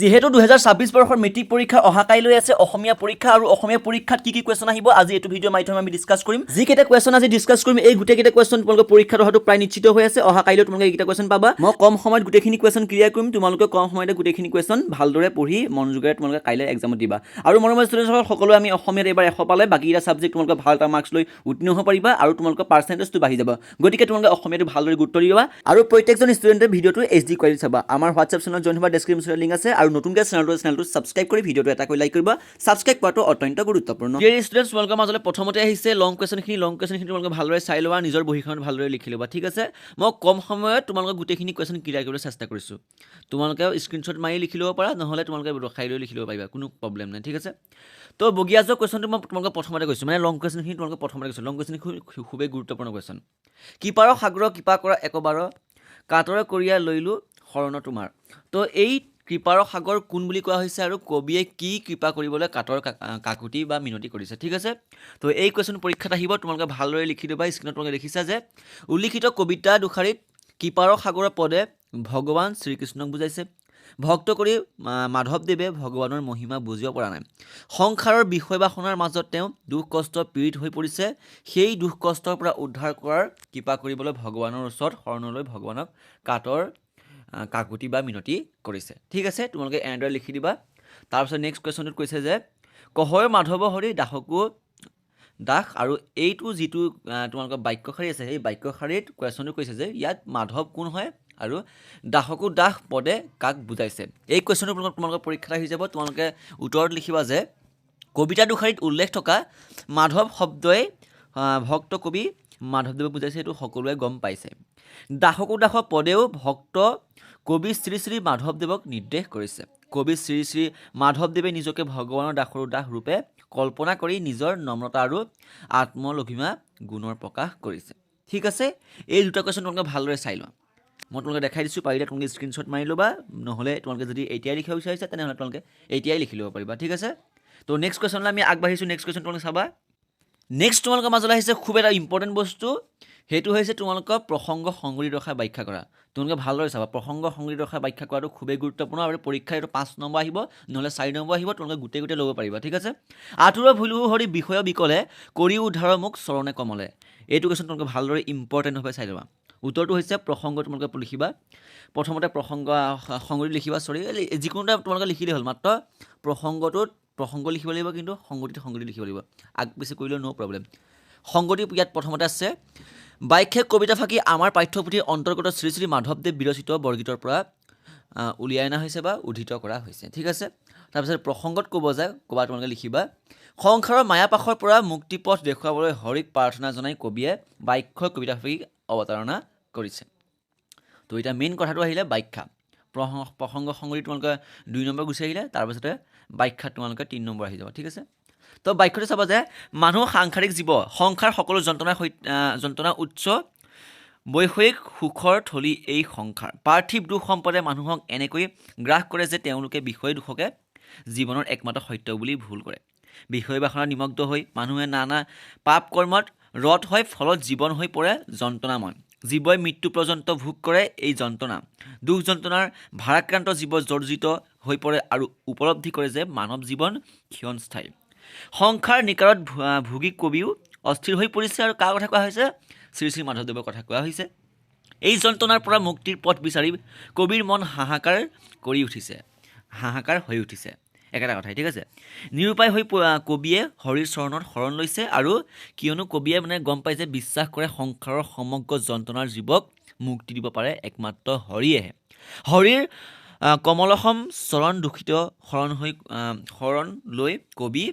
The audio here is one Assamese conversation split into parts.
যেহেতু 2026 বৰ্ষৰ মেট্ৰিক পৰীক্ষা অহাকাইলৈ আছে অসমীয়া পৰীক্ষা আৰু অসমীয়া পৰীক্ষাত কি কুৱেশ্যন আহিব আজি এইটো ভিডিঅ' মাধ্যমে আমি ডিছকাছ কৰিম যিকেইটা কুৱেশ্যন আজি ডিছকাছ কৰিম এই গোটেইকেইটা কুৱেশ্যন তোমালোকৰ পৰীক্ষাত অহাটো প্ৰায় নিশ্চিত হৈ আছে অহাকাইলৈ তোমালোকে এইকেইটা কুৱেশ্যন পাবা মই কম সময়ত গোটেইখিনি কুৱেশ্যন ক্লিয়াৰ কৰিম তোমালোকে কম সময়তে গোটেইখিনি কুৱেশ্যন ভালদৰে পঢ়ি মনোযোগেৰে তোমালোকে কাইলৈ এক্সামত দিবা আৰু মৰমৰ ষ্টুডেণ্টসকল সকলোৱে আমি অসমীয়াত এবাৰ 100 পালে বাকীকেইটা ছাবজেক্ট তোমালোকে ভাল এটা মাৰ্কছ লৈ উত্তীৰ্ণ হ'ব পাৰিবা আৰু তোমালোকৰ পাৰ্চেণ্টেজটো বাঢ়ি যাব গতিকে তোমালোকে অসমীয়াটো ভালদৰে গুৰুত্ব দিবা আৰু প্ৰত্যেকজন ষ্টুডেণ্টে ভিডিঅ'টো HD কোৱালিটি চাবা আমাৰ হোৱাটছআপ চেনেলত জইন হোৱা ডেছক্ৰিপশ্যনত লিংক আছে আৰু নতুনকৈ চেনেলটো সাবস্ক্ৰাইব কৰি ভিডিঅ'টো এটা কৰি লাইক কৰিবা সাবস্ক্ৰাইব কৰাটো অত্যন্ত গুৰুত্বপূৰ্ণ ডিয়াৰ ষ্টুডেণ্টছ তোমালোকৰ মাজলৈ প্ৰথমতে আহিছে লং কুৱেশ্যনখিনি তোমালোকে ভালদৰে চাই লোৱা নিজৰ বহীখনত ভালদৰে লিখি ল'বা ঠিক আছে মই কম সময়ত তোমালোকক গোটেইখিনি কুৱেশ্যন ক্লিয়াৰ কৰিবলৈ চেষ্টা কৰিছোঁ তোমালোকে স্ক্ৰীনশ্বট মাৰি লিখি ল'ব পাৰা নহ'লে তোমালোকে ৰখাই লৈ লিখি ল'ব পাৰিবা কোনো প্ৰব্লেম নাই ঠিক আছে তো বগীয়াজৰ কুৱেশ্যনটো মই তোমালোকক প্ৰথমতে কৈছোঁ মানে লং কুৱেশ্যনখিনি তোমালোকক প্ৰথমতে কৈছোঁ লং কুৱেশ্যনখিনি খুবেই গুৰুত্বপূৰ্ণ কুৱেশ্যন কিপাৰৰ সাগৰ কৃপা কৰা একবাৰ কাতৰে কৰিয়া লৈলো শৰণ তোমাৰ তো এই কৃপাৰ সাগৰ কোন বুলি কোৱা হৈছে আৰু কবিয়ে কি কৃপা কৰিবলৈ কাতৰ কাকুতি বা মিনতি কৰিছে ঠিক আছে তো এই কুৱেশ্যন পৰীক্ষাত আহিব তোমালোকে ভালদৰে লিখি দিবা স্ক্ৰীনত তোমালোকে দেখিছা যে উল্লিখিত কবিতা দুখাৰীত কৃপাৰ সাগৰৰ পদে ভগৱান শ্ৰীকৃষ্ণক বুজাইছে ভক্ত কৰি মাধৱদেৱে ভগৱানৰ মহিমা বুজিব পৰা নাই সংসাৰৰ বিষয় বাসনাৰ মাজত তেওঁ দুখ কষ্ট পীড়িত হৈ পৰিছে সেই দুখ কষ্টৰ পৰা উদ্ধাৰ কৰাৰ কৃপা কৰিবলৈ ভগৱানৰ ওচৰত শৰণলৈ ভগৱানক কাকুতি বা মিনতি কৰিছে ঠিক আছে তোমালোকে এনেদৰে লিখি দিবা তাৰপিছত নেক্সট কুৱেশ্যনটোত কৈছে যে কহয় মাধৱ হৰি দাসকো দাস আৰু এইটো যিটো তোমালোকৰ বাক্যশাৰী আছে সেই বাক্যশাৰীত কুৱেশ্যনটো কৈছে যে ইয়াত মাধৱ কোন হয় আৰু দাসকো দাস পদে কাক বুজাইছে এই কুৱেশ্যনটো তোমালোকৰ পৰীক্ষাত আহি যাব তোমালোকে উত্তৰত লিখিবা যে কবিতা দুখাৰীত উল্লেখ থকা মাধৱ শব্দই ভক্ত কবি মাধৱদেৱে বুজাইছে এইটো সকলোৱে গম পাইছে দাসকো দাস পদেও ভক্ত কবি শ্ৰী শ্ৰী মাধৱদেৱক নিৰ্দেশ কৰিছে কবি শ্ৰী শ্ৰী মাধৱদেৱে নিজকে ভগৱানৰ দাসৰো দাস ৰূপে কল্পনা কৰি নিজৰ নম্ৰতা আৰু আত্মলঘিমা গুণৰ প্ৰকাশ কৰিছে ঠিক আছে এই দুটা কুৱেশ্যন তোমালোকে ভালদৰে চাই লোৱা মই তোমালোকে দেখাই দিছোঁ পাৰিলে তোমালোকে স্ক্ৰীনশ্বট মাৰি ল'বা নহ'লে তোমালোকে যদি এতিয়াই লিখিব বিচাৰিছা তেনেহ'লে তোমালোকে এতিয়াই লিখি ল'ব পাৰিবা ঠিক আছে তো নেক্সট কুৱেশ্যনলৈ আমি আগবাঢ়িছোঁ নেক্সট কুৱেশ্যন তোমালোকে চাবা নেক্সট তোমালোকৰ মাজলৈ আহিছে খুব এটা ইম্পৰ্টেণ্ট বস্তু সেইটো হৈছে তোমালোকৰ প্ৰসংগ সংগতি ৰখা ব্যাখ্যা কৰা তোমালোকে ভালদৰে চাবা প্ৰসংগ সংগতি ৰখা ব্যাখ্যা কৰাটো খুবেই গুৰুত্বপূৰ্ণ আৰু পৰীক্ষাত এইটো 5 নম্বৰ আহিব নহ'লে 4 নম্বৰ আহিব তোমালোকে গোটেই ল'ব পাৰিবা ঠিক আছে আতুৰ ভুলু হৰি বিষয় বিকলে কৰি উদ্ধাৰ মোক চৰণে কমলে এইটো কুৱেশ্যন তোমালোকে ভালদৰে ইম্পৰ্টেণ্ট হৈ চাই ল'বা উত্তৰটো হৈছে প্ৰসংগ তোমালোকে লিখিবা প্ৰথমতে প্ৰসংগ সংগতি লিখিবা যিকোনো এটা তোমালোকে লিখিলেই হ'ল মাত্ৰ প্ৰসংগ লিখিব লাগিব কিন্তু সংগতি লিখিব লাগিব আগ পিছে কৰিলেও ন' প্ৰব্লেম সংগতি ইয়াত প্ৰথমতে আছে বাইক্ষেপ কবিতা ফাঁকি আমাৰ পাঠ্যপুথিৰ অন্তৰ্গত শ্ৰী শ্ৰী মাধৱদেৱ বিৰচিত বৰগীতৰ পৰা উলিয়াই অনা হৈছে বা উদ্ধৃত কৰা হৈছে ঠিক আছে তাৰপিছত প্ৰসংগত ক'বা তোমালোকে লিখিবা সংসাৰৰ মায়াপাশৰ পৰা মুক্তিপথ দেখুৱাবলৈ হৰিক প্ৰাৰ্থনা জনাই কবিয়ে বাইক্ষৰ কবিতা ফাঁকি অৱতাৰণা কৰিছে তো এতিয়া মেইন কথাটো আহিলে ব্যাখ্যা প্ৰসংগ সংগতি তোমালোকে 2 নম্বৰ গুচি আহিলে তাৰপিছতে ব্যাখ্যাত তোমালোকে 3 নম্বৰ আহি যাব ঠিক আছে তো বাক্যটো চাবা যে মানুহ সাংসাৰিক জীৱ সংসাৰ সকলো যন্ত্ৰণা উচ্চ বৈষয়িক সুখৰ থলী এই সংসাৰ পাৰ্থিৱ দুখ সম্পদে মানুহক এনেকৈ গ্ৰাস কৰে যে তেওঁলোকে বিষয় দুখকে জীৱনৰ একমাত্ৰ সত্য বুলি ভুল কৰে বিষয় বাসনাত নিমগ্ন হৈ মানুহে নানা পাপ কৰ্মত ৰত হয় ফলত জীৱন হৈ পৰে যন্ত্ৰণাময় জীৱই মৃত্যু পৰ্যন্ত ভোগ কৰে এই যন্ত্ৰণা দুখ যন্ত্ৰণাৰ ভাৰাক্ৰান্ত জীৱ জৰ্জিত হৈ পৰে আৰু উপলব্ধি কৰে যে মানৱ জীৱন ক্ষণস্থায়ী সংসাৰ নিকাৰত ভোগী কবিও অস্থিৰ হৈ পৰিছে আৰু কাৰ কথা কোৱা হৈছে শ্ৰী শ্ৰী মাধৱদেৱৰ কথা কোৱা হৈছে এই যন্ত্ৰণাৰ পৰা মুক্তিৰ পথ বিচাৰি কবিৰ মন হাহাকাৰ হৈ উঠিছে একেটা কথাই ঠিক আছে নিৰুপায় হৈ কবিয়ে হৰিৰ চৰণত শৰণ লৈছে আৰু কিয়নো কবিয়ে মানে গম পাই যে বিশ্বাস কৰে সংসাৰৰ সমগ্ৰ যন্ত্ৰণাৰ জীৱক মুক্তি দিব পাৰে একমাত্ৰ হৰিয়েহে হৰিৰ কমলসম চৰণ দূষিত শৰণ লৈ কবি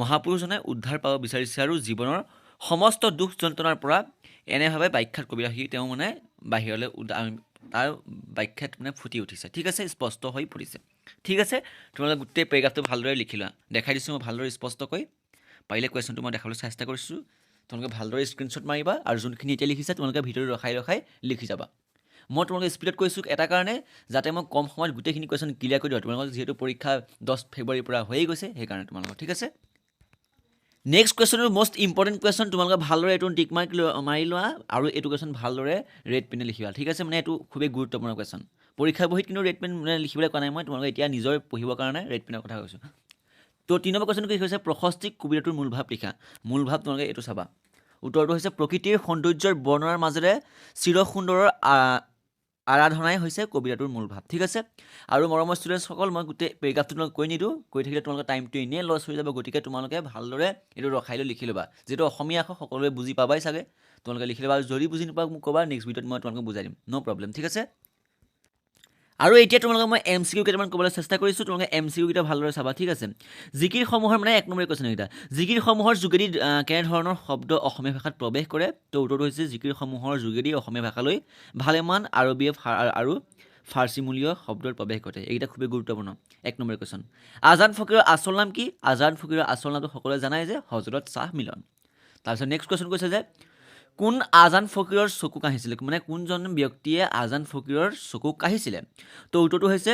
মহাপুৰুষজনে উদ্ধাৰ পাব বিচাৰিছে আৰু জীৱনৰ সমস্ত দুখ যন্ত্ৰণাৰ পৰা এনেভাৱে ব্যাখ্যাত কবিতা সি তেওঁ মানে বাহিৰলৈ তাৰ ব্যাখ্যাত মানে ফুটি উঠিছে ঠিক আছে স্পষ্ট হৈ পৰিছে ঠিক আছে তোমালোকে গোটেই পেৰেগ্ৰাফটো ভালদৰে লিখি লোৱা দেখাই দিছোঁ মই ভালদৰে স্পষ্টকৈ পাৰিলে কুৱেশ্যনটো মই দেখাবলৈ চেষ্টা কৰিছোঁ তোমালোকে ভালদৰে স্ক্ৰীনশ্বট মাৰিবা আৰু যোনখিনি এতিয়া লিখিছা তোমালোকে ভিডিঅ'টো ৰখাই লিখি যাবা মই তোমালোকে স্পীডত কৈছোঁ এটা কাৰণে যাতে মই কম সময়ত গোটেইখিনি কুৱেশ্যন ক্লিয়াৰ কৰি দিওঁ তোমালোকৰ যিহেতু পৰীক্ষা 10 ফেব্ৰুৱাৰীৰ পৰা হৈয়ে গৈছে সেইকাৰণে তোমালোকৰ ঠিক আছে নেক্সট কুৱেশ্যনটো মষ্ট ইম্পৰ্টেণ্ট কুৱেশ্যন তোমালোকে ভালদৰে এইটো টিক মাৰি লোৱা আৰু এইটো কুৱেশ্যন ভালদৰে ৰেড পেনে লিখিবা ঠিক আছে মানে এইটো খুবেই গুৰুত্বপূৰ্ণ কুৱেশ্যন পৰীক্ষা বহীত কিন্তু ৰেড পেন লিখিবলৈ কোৱা নাই মই তোমালোকে এতিয়া নিজৰ পঢ়িবৰ কাৰণে ৰেড পেনৰ কথা কৈছোঁ তো 3 নম্বৰ কুৱেশ্যনটো কি হৈছে প্ৰশস্তিক কবিতাটোৰ মূল ভাৱ লিখা মূল ভাৱ তোমালোকে এইটো চাবা উত্তৰটো হৈছে প্ৰকৃতিৰ সৌন্দৰ্যৰ বৰ্ণনাৰ মাজেৰে চিৰ সুন্দৰৰ আৰাধনাই হৈছে কবিতাটোৰ মূল ভাৱ ঠিক আছে আৰু মৰমৰ ষ্টুডেণ্টসকল মই গোটেই পেৰাগ্ৰাফটো তোমালোকে কৈ নিদিওঁ কৈ থাকিলে তোমালোকৰ টাইমটো এনেই লছ হৈ যাব গতিকে তোমালোকে ভালদৰে এইটো ৰখাই লৈ লিখি ল'বা যিটো অসমীয়া আখৰ সকলোৱে বুজি পাবাই চাগে তোমালোকে লিখি ল'বা আৰু যদি বুজি নোপোৱা মোক ক'বা নেক্সট ভিডিঅ'ত মই তোমালোকক বুজাই দিম ন' প্ৰব্লেম ঠিক আছে আৰু এতিয়া তোমালোকক মই MCQ কেইটামান ক'বলৈ চেষ্টা কৰিছোঁ তোমালোকে MCQ কেইটা ভালদৰে চাবা ঠিক আছে জিকিৰসমূহৰ মানে 1 নম্বৰ কুৱেশ্যন এইটা জিকিৰসমূহৰ যোগেদি কেনেধৰণৰ শব্দ অসমীয়া ভাষাত প্ৰৱেশ কৰে তো উত্তৰটো হৈছে জিকিৰসমূহৰ যোগেদি অসমীয়া ভাষালৈ ভালেমান আৰবীয় আৰু ফাৰ্চীমূলীয় শব্দৰ প্ৰৱেশ ঘটে এইকেইটা খুবেই গুৰুত্বপূৰ্ণ 1 নম্বৰ কুৱেশ্যন আজান ফকীৰৰ আচল নাম কি আজান ফকীৰৰ আচল নামটো সকলোৱে জানাই যে হজৰত শ্বাহ মিলন তাৰপিছত নেক্সট কুৱেশ্যন কৈছে যে কোন আজান ফকীৰৰ চকু কাঢ়িছিলে মানে কোনজন ব্যক্তিয়ে আজান ফকীৰৰ চকু কাঢ়িছিলে তো উত্তৰটো হৈছে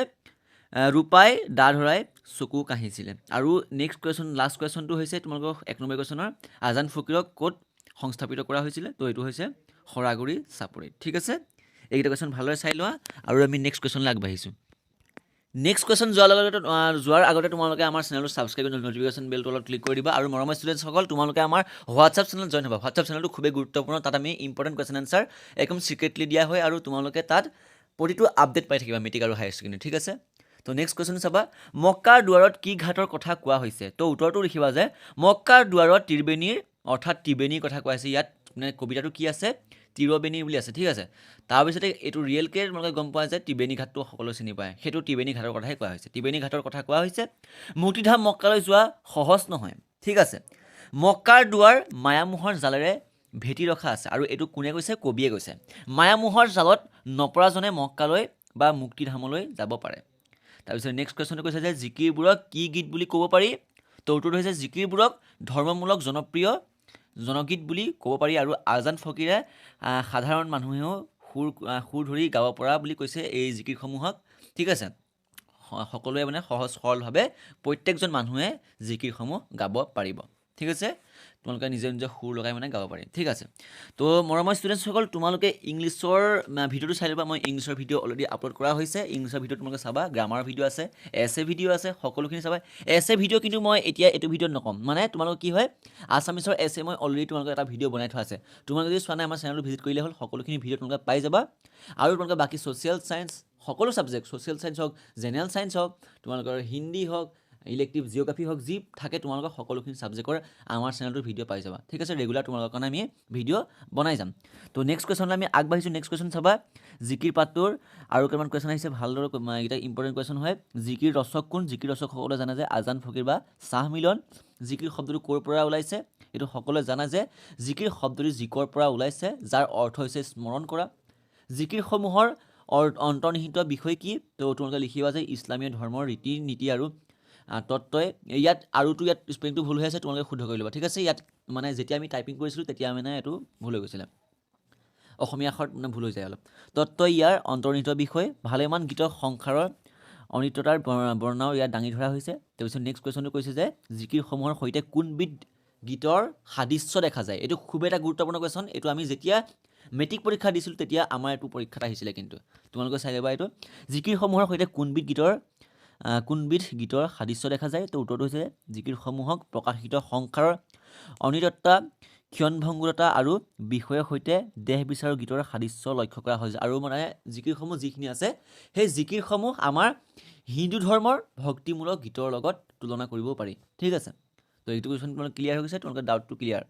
ৰূপাই দা ধৰাই চকু কাঢ়িছিলে আৰু নেক্সট কুৱেশ্যন লাষ্ট কুৱেশ্যনটো হৈছে তোমালোকৰ 1 নম্বৰ কুৱেশ্যনৰ আজান ফকীৰক ক'ত সংস্থাপিত কৰা হৈছিলে তো এইটো হৈছে খৰাগুৰি চাপৰিত ঠিক আছে এইকেইটা কুৱেশ্যন ভালদৰে চাই লোৱা আৰু আমি নেক্সট কুৱেশ্যনলৈ আগবাঢ়িছোঁ নেক্সট কুৱেশ্যন যোৱাৰ আগতে তোমালোকে আমাৰ চেনেলটো ছাবস্ক্ৰাইব কৰি নটিফিকেশ্যন বেলটো অলপ ক্লিক কৰি দিবা আৰু মৰমৰ ষ্টুডেণ্টসকল তোমালোকে আমাৰ হোৱাটছআপ চেনেল জইন হ'বা হোৱাটছআপ চেনেলটো খুবেই গুৰুত্বপূৰ্ণ তাত আমি ইম্পৰ্টেণ্ট কুৱেশ্যন এনচাৰ একদম চিক্ৰেটলি দিয়া হয় আৰু তোমালোকে তাত প্ৰতিটো আপডেট পাই থাকিবা মেট্ৰিক আৰু হায়াৰ ছেকেণ্ডেৰী ঠিক আছে তো নেক্সট কুৱেশ্যন চাবা মক্কাৰ দুৱাৰত কি ঘাটৰ কথা কোৱা হৈছে তো উত্তৰটো লিখিবা যে মক্কাৰ দুৱাৰত ত্ৰিবেণীৰ অৰ্থাৎ ত্ৰিবেণীৰ কথা কোৱা হৈছে ইয়াত মানে কবিতাটো কি আছে ত্ৰিবেণী বুলি আছে ঠিক আছে তাৰপিছতে এইটো ৰিয়েলকৈ তোমালোকে গম পোৱা যে ত্ৰিবেণী ঘাটটো সকলোৱে চিনি পায় সেইটো ত্ৰিবেণী ঘাটৰ কথাই কোৱা হৈছে ত্ৰিবেণী ঘাটৰ কথা কোৱা হৈছে মুক্তিধাম মক্কালৈ যোৱা সহজ নহয় ঠিক আছে মক্কাৰ দুৱাৰ মায়ামোহৰ জালেৰে ভেটি ৰখা আছে আৰু এইটো কোনে কৈছে কবিয়ে কৈছে মায়ামোহৰ জালত নপৰাজনে মক্কালৈ বা মুক্তিধামলৈ যাব পাৰে তাৰপিছত নেক্সট কুৱেশ্যনটো কৈছে যে জিকিৰবোৰক কি গীত বুলি ক'ব পাৰি তো উত্তৰটো হৈছে জিকিৰবোৰক ধৰ্মমূলক জনগীত বুলি ক'ব পাৰি আৰু আজান ফকীৰে সাধাৰণ মানুহেও সুৰ ধৰি গাব পৰা বুলি কৈছে এই জিকিৰসমূহক ঠিক আছে সকলোৱে মানে সহজ সৰলভাৱে প্ৰত্যেকজন মানুহে জিকিৰসমূহ গাব পাৰিব ঠিক আছে তোমালোকে নিজে নিজে সুৰ লগাই মানে গাব পাৰি ঠিক আছে তো মৰমৰ ষ্টুডেণ্টসকল তোমালোকে ইংলিছৰ ভিডিঅ'টো চাই ল'বা মই ইংলিছৰ ভিডিঅ' অলৰেডি আপলোড কৰা হৈছে ইংলিছৰ ভিডিঅ' তোমালোকে চাবা গ্ৰামাৰ ভিডিঅ' আছে এছে ভিডিঅ' আছে সকলোখিনি চাবা এছে ভিডিঅ' কিন্তু মই এতিয়া এইটো ভিডিঅ'ত নক'ম মানে তোমালোকৰ কি হয় আছামিছৰ এছে মই অলৰেডি তোমালোকৰ এটা ভিডিঅ' বনাই থোৱা আছে তোমালোকে যদি চোৱা নাই আমাৰ চেনেলটো ভিজিট কৰিলে হ'ল সকলোখিনি ভিডিঅ' তোমালোকে পাই যাবা আৰু তোমালোকে বাকী ছ'চিয়েল ছায়েন্স সকলো ছাবজেক্ট ছ'চিয়েল ছায়েন্স হওক জেনেৰেল ছায়েন্স হওক তোমালোকৰ হিন্দী হওক ইলেক্টিভ জিঅ'গ্ৰাফি হওক যি থাকে তোমালোকৰ সকলোখিনি ছাবজেক্টৰ আমাৰ চেনেলটোৰ ভিডিঅ' পাই যাবা ঠিক আছে ৰেগুলাৰ তোমালোকৰ কাৰণে আমি ভিডিঅ' বনাই যাম তো নেক্সট কুৱেশ্যনলৈ আমি আগবাঢ়িছোঁ নেক্সট কুৱেশ্যন চাবা জিকিৰ পাঠটোৰ আৰু কেইটামান কুৱেশ্যন আহিছে ভালদৰে এইকেইটা ইম্পৰ্টেণ্ট কুৱেশ্যন হয় জিকিৰ ৰচক কোন জিকিৰ ৰচক সকলোৱে জানে যে আজান ফকীৰ বা শ্বাহ মিলন জিকিৰ শব্দটো ক'ৰ পৰা ওলাইছে এইটো সকলোৱে জানে যে জিকিৰ শব্দটো জিকৰ পৰা ওলাইছে যাৰ অৰ্থ হৈছে স্মৰণ কৰা জিকিৰসমূহৰ অন্তৰ্নিহিত বিষয় কি তো তোমালোকে লিখিবা যে ইছলামীয় ধৰ্মৰ ৰীতি নীতি আৰু তত্ত্বই ইয়াত স্পেলিংটো ভুল হৈ আছে তোমালোকে শুদ্ধ কৰি ল'বা ঠিক আছে ইয়াত মানে যেতিয়া আমি টাইপিং কৰিছিলোঁ তেতিয়া মানে এইটো ভুল হৈ গৈছিলে অসমীয়া আখৰত মানে ভুল হৈ যায় অলপ তত্ত্বই ইয়াৰ অন্তৰ্নিহিত বিষয় ভালেমান গীতৰ সংসাৰৰ অনিত্যতাৰ বৰ্ণনাও ইয়াত দাঙি ধৰা হৈছে তাৰপিছত নেক্সট কুৱেশ্যনটো কৈছে যে জিকিৰসমূহৰ সৈতে কোনবিধ গীতৰ সাদৃশ্য দেখা যায় এইটো খুব এটা গুৰুত্বপূৰ্ণ কুৱেশ্যন এইটো আমি যেতিয়া মেট্ৰিক পৰীক্ষা দিছিলোঁ তেতিয়া আমাৰ এইটো পৰীক্ষাত আহিছিলে কিন্তু তোমালোকে চাই ল'বা এইটো জিকিৰসমূহৰ সৈতে কোনবিধ গীতৰ সাদৃশ্য দেখা যায় তো উত্তৰটো হৈছে জিকিৰসমূহক প্ৰকাশিত সংসাৰৰ অনিত্যতা ক্ষণভংগুৰতা আৰু বিষয়ৰ সৈতে দেহ বিচাৰৰ গীতৰ সাদৃশ্য লক্ষ্য কৰা হৈছে আৰু মানে জিকিৰসমূহ যিখিনি আছে সেই জিকিৰসমূহ আমাৰ হিন্দু ধৰ্মৰ ভক্তিমূলক গীতৰ লগত তুলনা কৰিব পাৰি ঠিক আছে তো এইটো কুৱেশ্যন তোমালোকে ক্লিয়াৰ হৈ গৈছে তোমালোকৰ ডাউটটো ক্লিয়াৰ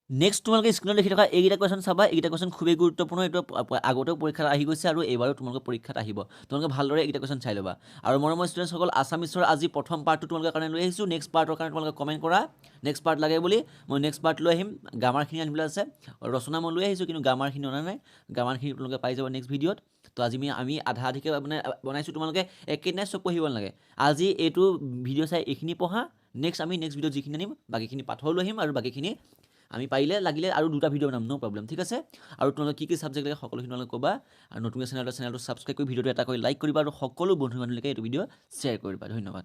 নেক্সট তোমালোকে স্ক্ৰীনত দেখি থকা এইকেইটা কুৱেশ্যন চাবা এইকেইটা কুৱেশ্যন খুবেই গুৰুত্বপূৰ্ণ এইটো আগতেও পৰীক্ষাত আহি গৈছে আৰু এইবাৰো তোমালোকৰ পৰীক্ষাত আহিব তোমালোকে ভালদৰে এইকেইটা কুৱেশ্যন চাই ল'বা আৰু মৰমৰ ষ্টুডেণ্টসকল আছামিছৰ আজি প্ৰথম পাৰ্টটো তোমালোকৰ কাৰণে লৈ আহিছোঁ নেক্সট পাৰ্টৰ কাৰণে তোমালোকে কমেণ্ট কৰা নেক্সট পাৰ্ট লাগে বুলি মই নেক্সট পাৰ্ট লৈ আহিম গ্ৰামাৰখিনি আনিবলৈ আছে ৰচনা মই লৈ আহিছোঁ কিন্তু গ্ৰামাৰখিনি অনা নাই গ্ৰামাৰখিনি তোমালোকে পাই যাব নেক্সট ভিডিঅ'ত তো আজি আমি আধা আধিকৈ মানে বনাইছোঁ তোমালোকে একেদিনাই চব পঢ়িব নালাগে আজি এইটো ভিডিঅ' চাই এইখিনি পঢ়া নেক্সট ভিডিঅ'ত যিখিনি আনিম বাকীখিনি পাঠও লৈ আহিম আৰু বাকীখিনি আমি পাৰিলে লাগিলে আৰু দুটা ভিডিঅ' বনাম ন' প্ৰব্লেম ঠিক আছে আৰু তোমালোকে কি ছাবজেক্ট লাগে সকলোখিনি তোমালোকে ক'বা আৰু নতুনকৈ চেনেলটো ছাবস্ক্ৰাইব কৰি ভিডিঅ'টো এটা কৰি লাইক কৰিবা আৰু সকলো বন্ধু বান্ধৱীলৈকে এইটো ভিডিঅ' শ্বেয়াৰ কৰিবা ধন্যবাদ